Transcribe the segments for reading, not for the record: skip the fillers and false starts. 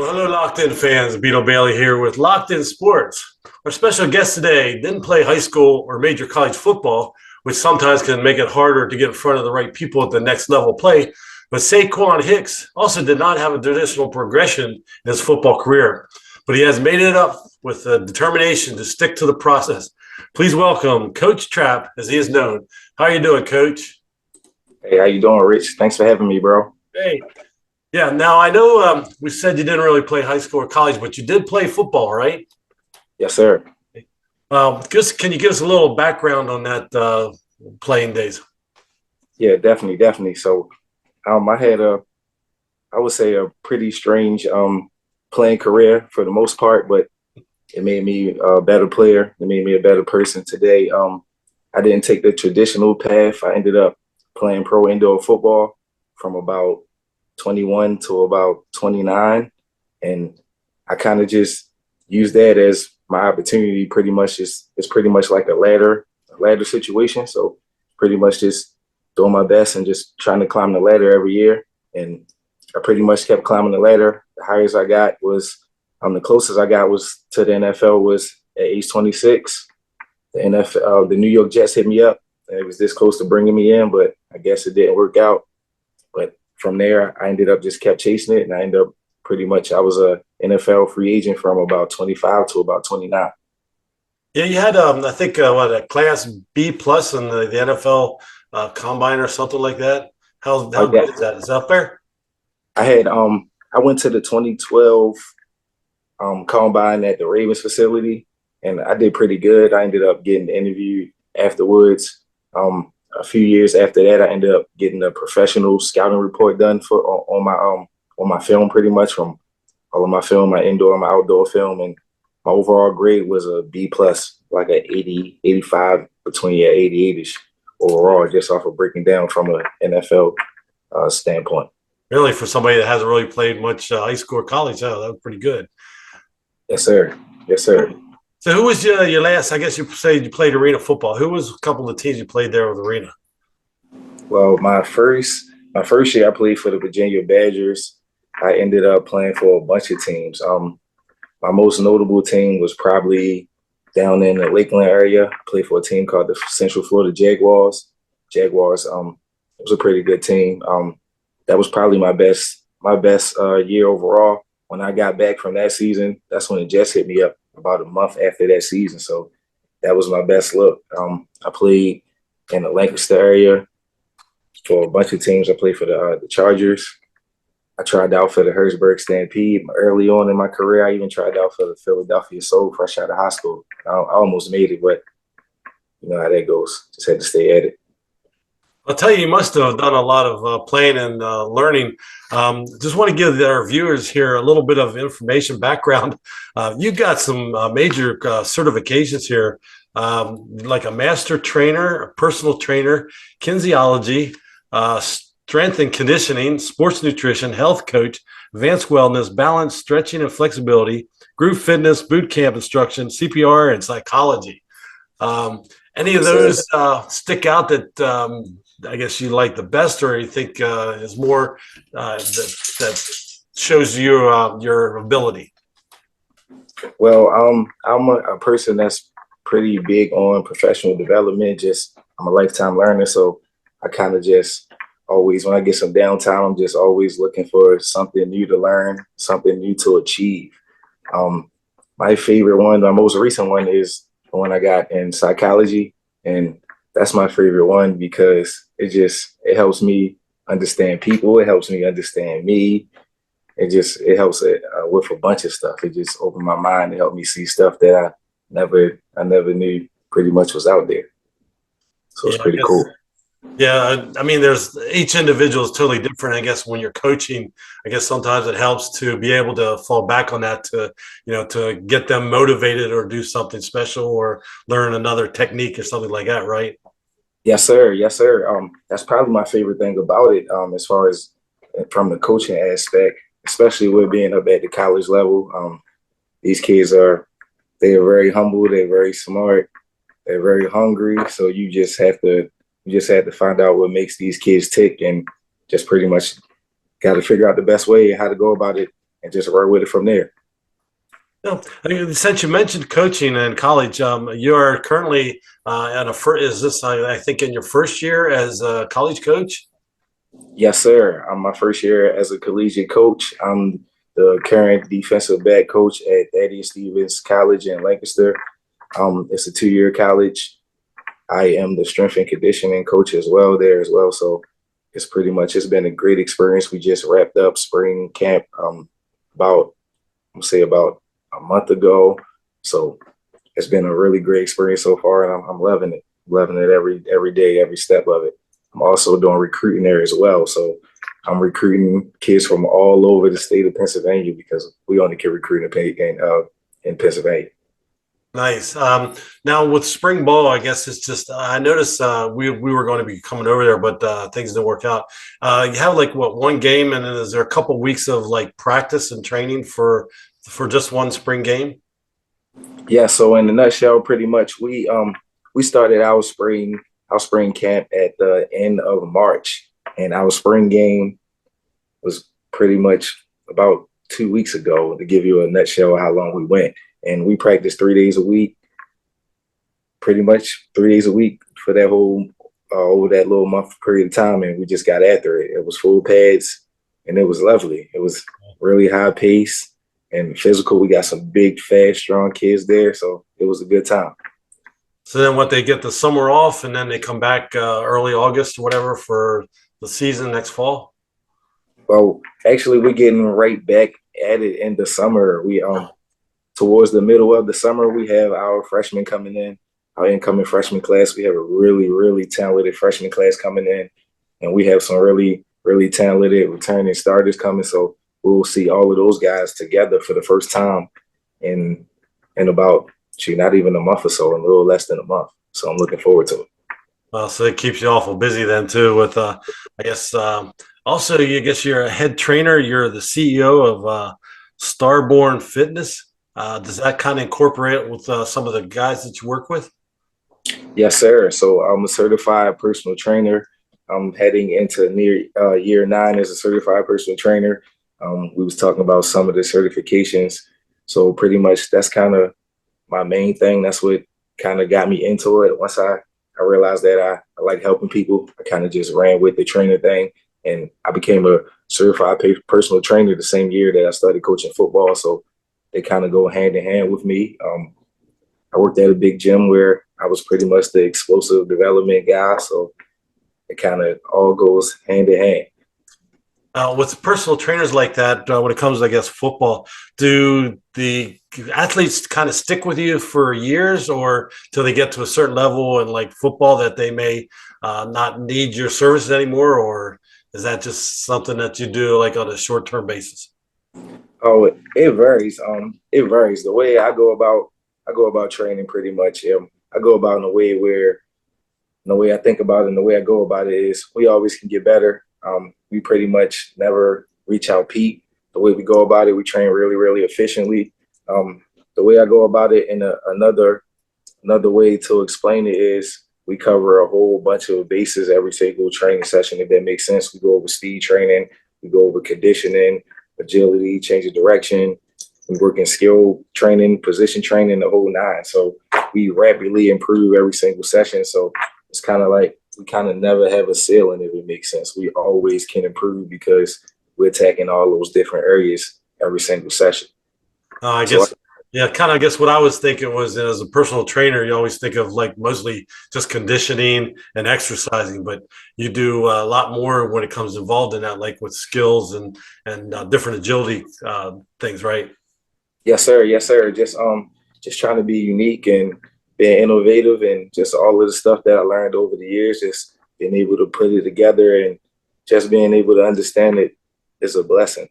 Well, hello, LockedIn fans. Beetle Bailey here with LockedIn Sports. Our special guest today didn't play high school or major college football, which sometimes can make it harder to get in front of the right people at the next level play. But Saquon Hicks also did not have a traditional progression in his football career, but he has made it up with the determination to stick to the process. Please welcome Coach Trap, as he is known. How are you doing, Coach? Hey, how you doing, Rich? Thanks for having me, bro. Hey. Yeah, now I know we said you didn't really play high school or college, but you did play football, right? Yes, sir. Just can you give us a little background on that playing days? Yeah, definitely. So, I had I would say a pretty strange playing career for the most part, but it made me a better player. It made me a better person today. I didn't take the traditional path. I ended up playing pro indoor football from about 21 to about 29. And I kind of just used that as my opportunity. Pretty much it's pretty much like a ladder situation. So pretty much just doing my best and just trying to climb the ladder every year. And I pretty much kept climbing the ladder. The highest I got was the closest I got was to the NFL was at age 26. The NFL, the New York Jets hit me up. And it was this close to bringing me in, but I guess it didn't work out. But from there, I ended up just kept chasing it, and I ended up I was a NFL free agent from about 25 to about 29. Yeah, you had I think a class B plus in the NFL combine or something like that. How Like good that, is that? Is that fair? I went to the 2012 combine at the Ravens facility, and I did pretty good. I ended up getting interviewed afterwards. A few years after that, I ended up getting a professional scouting report done for on my film, pretty much from all of my film, my indoor, my outdoor film, and my overall grade was a B plus, like a 80, 85, between 88ish overall, just off of breaking down from an NFL standpoint. Really, for somebody that hasn't really played much high school or college, that was pretty good. Yes, sir. Yes, sir. So, who was your last? I guess you say you played arena football. Who was a couple of the teams you played there with arena? Well, my first year I played for the Virginia Badgers. I ended up playing for a bunch of teams. My most notable team was probably down in the Lakeland area. I played for a team called the Central Florida Jaguars. It was a pretty good team. That was probably my best year overall. When I got back from that season, that's when the Jets hit me up about a month after that season. So that was my best look. I played in the Lancaster area for a bunch of teams. I played for the Chargers. I tried out for the Hurtsburg Stampede early on in my career. I even tried out for the Philadelphia Soul fresh out of high school. I almost made it, but you know how that goes. Just had to stay at it. I'll tell you, you must have done a lot of playing and learning. Just want to give our viewers here a little bit of information background. You got some major certifications here, like a master trainer, a personal trainer, kinesiology, strength and conditioning, sports nutrition, health coach, advanced wellness, balance, stretching and flexibility, group fitness, boot camp instruction, CPR, and psychology. Any of those stick out that I guess you like the best, or you think is more that shows you your ability? Well, I'm a person that's pretty big on professional development. Just I'm a lifetime learner, so I kind of just always, when I get some downtime, I'm just always looking for something new to learn, something new to achieve. My favorite one, the most recent one, is the one I got in psychology, and that's my favorite one because it helps me understand people. It helps me understand me. It helps with a bunch of stuff. It just opened my mind. It helped me see stuff that I never knew pretty much was out there. So it's Yeah, I pretty guess. cool. Yeah, I mean, there's each individual is totally different. I guess when you're coaching, I guess sometimes it helps to be able to fall back on that to get them motivated or do something special or learn another technique or something like that, right? Yes, sir. Yes, sir. That's probably my favorite thing about it. As far as from the coaching aspect, especially with being up at the college level, these kids they are very humble. They're very smart. They're very hungry. So you just have to find out what makes these kids tick, and just pretty much got to figure out the best way how to go about it and just run with it from there. No, I mean, since you mentioned coaching in college, you are currently at a first. Is this I think in your first year as a college coach? Yes, sir. I'm my first year as a collegiate coach. I'm the current defensive back coach at Thaddeus Stevens College in Lancaster. It's a 2-year college. I am the strength and conditioning coach as well there as well. So it's been a great experience. We just wrapped up spring camp about about a month ago. So it's been a really great experience so far, and I'm loving it every day, every step of it. I'm also doing recruiting there as well. So I'm recruiting kids from all over the state of Pennsylvania because we only can recruit in Pennsylvania. Nice. Now with spring ball, I guess it's just I noticed we were going to be coming over there, but things didn't work out. You have like what one game, and then is there a couple weeks of like practice and training for just one spring game? Yeah. So in a nutshell, pretty much we started our spring camp at the end of March, and our spring game was pretty much about 2 weeks ago. To give you a nutshell of how long we went, and we practiced 3 days a week, pretty much 3 days a week for that whole over that little month period of time, and we just got after it. It was full pads, and it was lovely. It was really high pace and physical. We got some big, fast, strong kids there, so it was a good time. So then what they get the summer off, and then they come back early August or whatever for the season next fall. Well, actually, we're getting right back at it in the summer. We towards the middle of the summer, we have our freshmen coming in, our incoming freshman class. We have a really, really talented freshman class coming in, and we have some really, really talented returning starters coming. So we'll see all of those guys together for the first time in about not even a month or so, a little less than a month. So I'm looking forward to it. So it keeps you awful busy then too. With I guess also you guess you're a head trainer. You're the CEO of Starborn Fitness. Does that kind of incorporate with some of the guys that you work with? Yes, sir. So I'm a certified personal trainer. I'm heading into near year 9 as a certified personal trainer. We was talking about some of the certifications. So pretty much that's kind of my main thing. That's what kind of got me into it. Once I realized that I like helping people, I kind of just ran with the trainer thing. And I became a certified personal trainer the same year that I started coaching football. So they kind of go hand in hand with me. I worked at a big gym where I was pretty much the explosive development guy. So it kind of all goes hand in hand. With personal trainers like that, when it comes, I guess, football, do the athletes kind of stick with you for years, or till they get to a certain level in like football that they may not need your services anymore, or is that just something that you do like on a short-term basis? Oh, it varies. It varies. I go about training pretty much. I go about in a way where the way I think about it and the way I go about it is we always can get better. We pretty much never reach our peak. The way we go about it, we train really, really efficiently. The way I go about it in another way to explain it is we cover a whole bunch of bases every single training session, if that makes sense. We go over speed training, we go over conditioning, agility, change of direction. We work in skill training, position training, the whole nine. So we rapidly improve every single session. So it's kind of like we kind of never have a ceiling, if it makes sense. We always can improve because we're attacking all those different areas every single session. I So guess, yeah, kind of. I guess what I was thinking was, as a personal trainer, you always think of like mostly just conditioning and exercising, but you do a lot more when it comes involved in that, like with skills and different agility things, right? yes, sir. Yes, sir. Just trying to be unique and being innovative and just all of the stuff that I learned over the years, just being able to put it together and just being able to understand it is a blessing.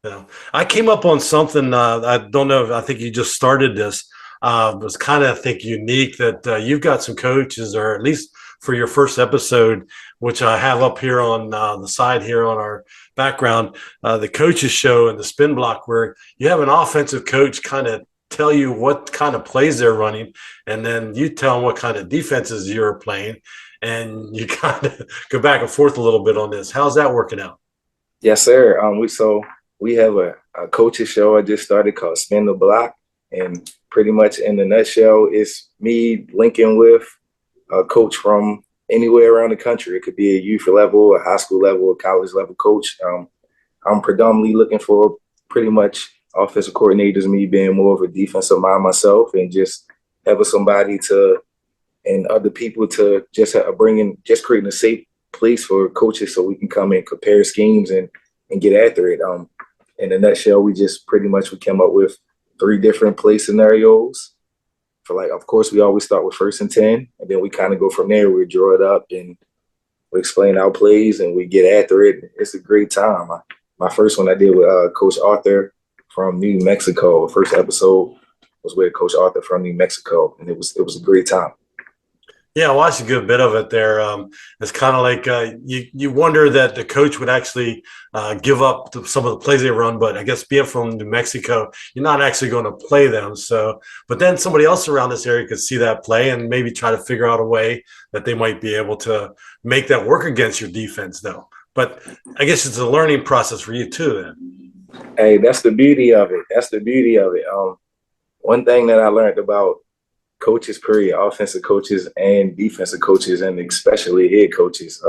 Yeah, I came up on something. I don't know. I think you just started this. It was kind of, I think, unique that you've got some coaches, or at least for your first episode, which I have up here on the side here on our background, the coaches show and the spin block, where you have an offensive coach kind of tell you what kind of plays they're running, and then you tell them what kind of defenses you're playing, and you kind of go back and forth a little bit on this. How's that working out? Yes, sir. We have a coach's show I just started called Spin the Block. And pretty much in a nutshell, it's me linking with a coach from anywhere around the country. It could be a youth level, a high school level, a college level coach. I'm predominantly looking for pretty much offensive coordinators, me being more of a defensive mind myself, and just having somebody to and other people to just creating a safe place for coaches so we can come and compare schemes and get after it. In a nutshell, we came up with 3 different play scenarios. For like, of course, we always start with 1st and 10, and then we kind of go from there. We draw it up and we explain our plays and we get after it. It's a great time. My first one I did with Coach Arthur from New Mexico. The first episode was with Coach Arthur from New Mexico, and it was a great time. Yeah, I watched a good bit of it there. It's kind of like you wonder that the coach would actually give up some of the plays they run, but I guess being from New Mexico, you're not actually going to play them. So, but then somebody else around this area could see that play and maybe try to figure out a way that they might be able to make that work against your defense, though. But I guess it's a learning process for you too, then. Hey, that's the beauty of it. That's the beauty of it. One thing that I learned about coaches, period, offensive coaches and defensive coaches, and especially head coaches.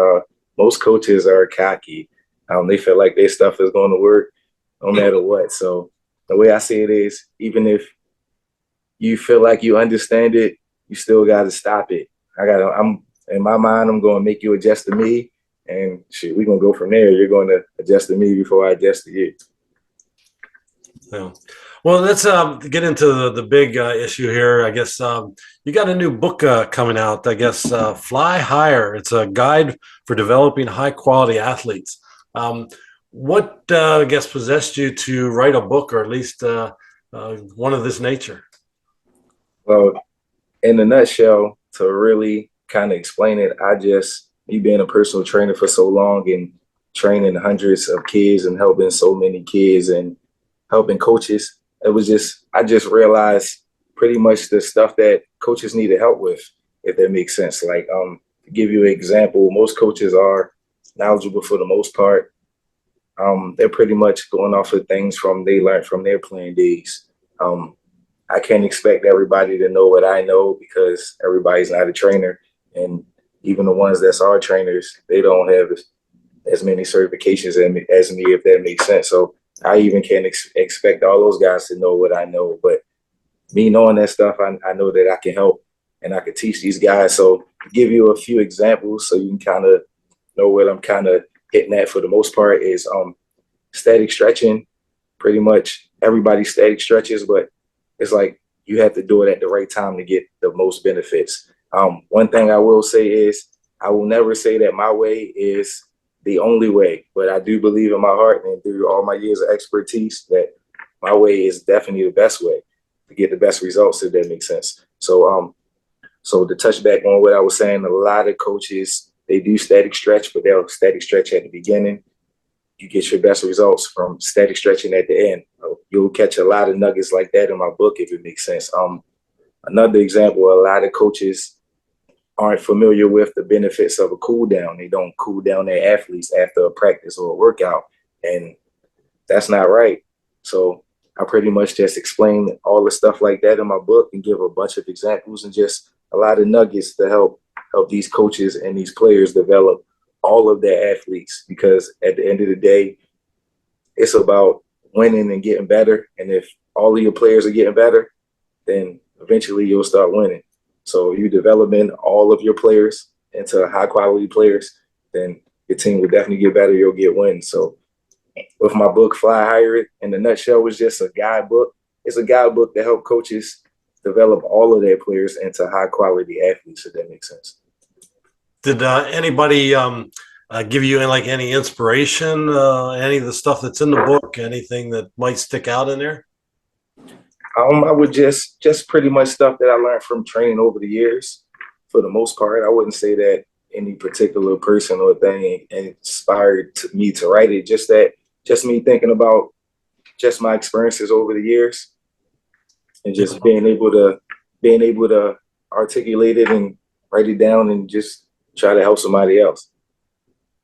Most coaches are cocky. They feel like their stuff is going to work no matter what. So the way I see it is, even if you feel like you understand it, you still got to stop it. I'm in my mind, I'm going to make you adjust to me, and shit, we're going to go from there. You're going to adjust to me before I adjust to you. Yeah. Well, let's get into the big issue here. I guess you got a new book coming out, I guess, Fly Higher. It's a guide for developing high quality athletes. What, I guess, possessed you to write a book, or at least one of this nature? Well, in a nutshell, to really kind of explain it, me being a personal trainer for so long and training hundreds of kids and helping so many kids and helping coaches, I just realized pretty much the stuff that coaches need to help with, if that makes sense. Like, to give you an example, most coaches are knowledgeable for the most part. They're pretty much going off of things they learned from their playing days. I can't expect everybody to know what I know because everybody's not a trainer. And even the ones that are trainers, they don't have as many certifications as me, if that makes sense. So I even can't expect all those guys to know what I know. But me knowing that stuff, I know that I can help and I can teach these guys. So to give you a few examples so you can kind of know what I'm kind of hitting at for the most part is static stretching. Pretty much everybody static stretches, but it's like you have to do it at the right time to get the most benefits. One thing I will say is I will never say that my way is the only way, but I do believe in my heart and through all my years of expertise that my way is definitely the best way to get the best results, if that makes sense. So to touch back on what I was saying, a lot of coaches, they do static stretch, but they'll static stretch at the beginning. You get your best results from static stretching at the end. You'll catch a lot of nuggets like that in my book, if it makes sense. Another example, a lot of coaches aren't familiar with the benefits of a cool down. They don't cool down their athletes after a practice or a workout, and that's not right. So I pretty much just explain all the stuff like that in my book and give a bunch of examples and just a lot of nuggets to help these coaches and these players develop all of their athletes, because at the end of the day, it's about winning and getting better. And if all of your players are getting better, then eventually you'll start winning. So you developing all of your players into high quality players, then your team will definitely get better. You'll get wins. So with my book, Fly Higher, in the nutshell, was just a guidebook. It's a guidebook to help coaches develop all of their players into high quality athletes, if that makes sense. Did anybody give you any inspiration? Any of the stuff that's in the book? Anything that might stick out in there? I would just pretty much stuff that I learned from training over the years. For the most part, I wouldn't say that any particular person or thing inspired me to write it. Just me thinking about just my experiences over the years, and just being able to articulate it and write it down and just try to help somebody else.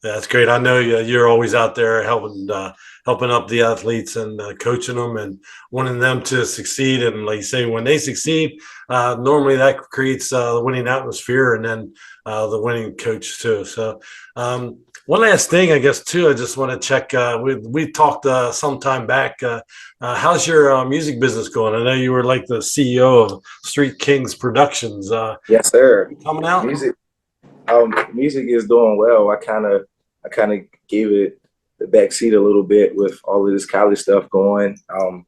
That's great. I know you're always out there helping up the athletes and coaching them and wanting them to succeed. And like you say, when they succeed, normally that creates the winning atmosphere and then the winning coach too. So one last thing, I guess too, I just want to check. We talked some time back. How's your music business going? I know you were like the CEO of Street Kings Productions. Yes, sir. Coming out? Music is doing well. I kind of gave it the back seat a little bit with all of this college stuff going. I'm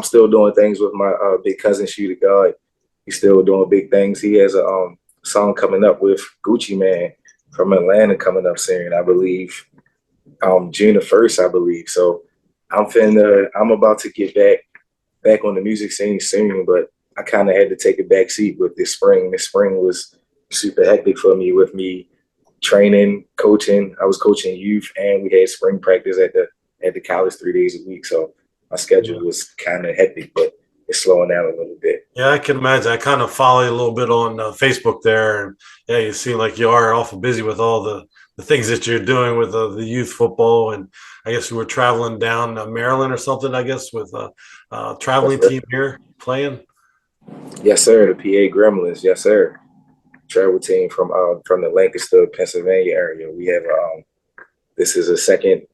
still doing things with my big cousin Shooter God. He's still doing big things. He has a song coming up with Gucci Man from Atlanta coming up soon, I believe. June the 1st, I believe. So I'm about to get back on the music scene soon, but I kind of had to take a back seat with this spring. This spring was super hectic for me with me training, coaching. I was coaching youth, and we had spring practice at the college 3 days a week. So my schedule was kind of hectic, but it's slowing down a little bit. Yeah, I can imagine. I kind of follow you a little bit on Facebook there, and yeah, you seem like you are awful busy with all the things that you're doing with the youth football, and I guess you were traveling down Maryland or something. I guess with a Yes, traveling sir. team here playing. Yes, sir. The PA Gremlins. Yes, sir. Travel team from the Lancaster, Pennsylvania area. We have this is a second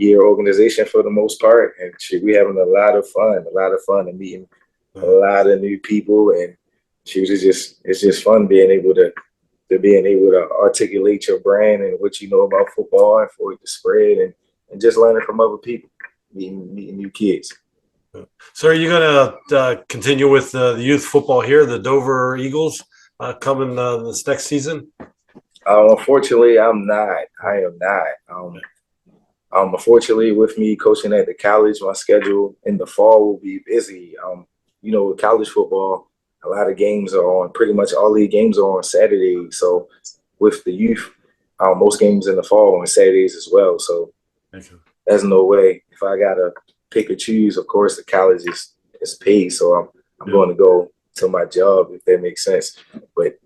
year organization for the most part, and shit, we having a lot of fun, and meeting a lot of new people, and shoot, it's just fun being able to articulate your brand and what you know about football and for it to spread and just learning from other people, meeting new kids. So, are you going to continue with the youth football here, the Dover Eagles, coming this next season? Unfortunately, I'm not. I am not. Unfortunately, with me coaching at the college, my schedule in the fall will be busy. With college football, a lot of games are on. Pretty much all the games are on Saturdays. So, with the youth, most games in the fall are on Saturdays as well. So, Thank you. there's no way. If I gotta pick or choose, of course, the college is paid. So I'm Yeah. going to go to my job if that makes sense. But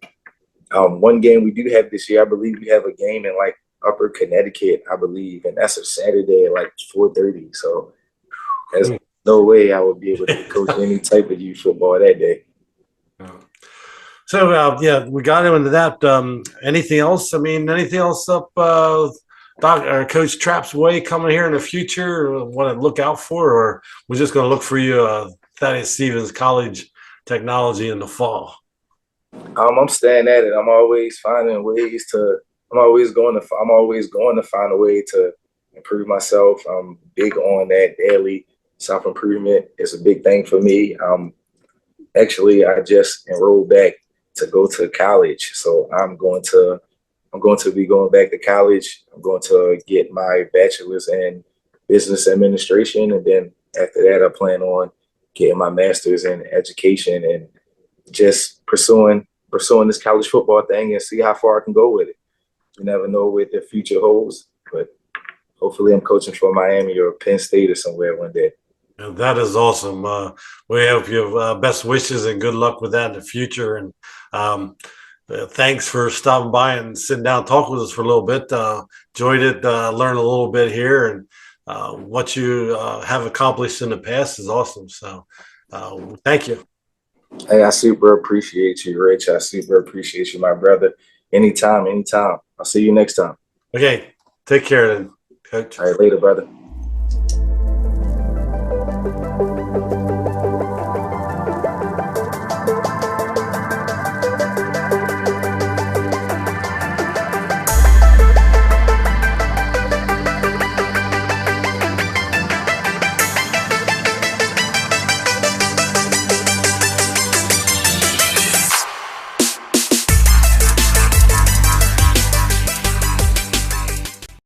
one game we do have this year, I believe we have a game in like Upper Connecticut, I believe, and that's a Saturday at like 4:30. So there's no way I would be able to coach any type of youth football that day. So yeah, we got into that. Anything else? I mean, anything else up Doc or Coach Trapp's way coming here in the future? Want to look out for, or we're just going to look for you, Thaddeus Stevens College Technology in the fall? I'm staying at it. I'm always finding ways to. I'm always going to find a way to improve myself. I'm big on that daily self improvement. It's a big thing for me. Actually, I just enrolled back to go to college, so I'm going to be going back to college. I'm going to get my bachelor's in business administration, and then after that, I plan on getting my master's in education and just pursuing this college football thing and see how far I can go with it. You never know what the future holds, but hopefully, I'm coaching for Miami or Penn State or somewhere one day. And that is awesome. We hope you have best wishes and good luck with that in the future. And thanks for stopping by and sitting down and talking with us for a little bit. Enjoyed it, learned a little bit here, and what you have accomplished in the past is awesome. So thank you. Hey, I super appreciate you, Rich. I super appreciate you, my brother. Anytime, anytime. I'll see you next time. Okay, take care then, Coach. All right, later, brother.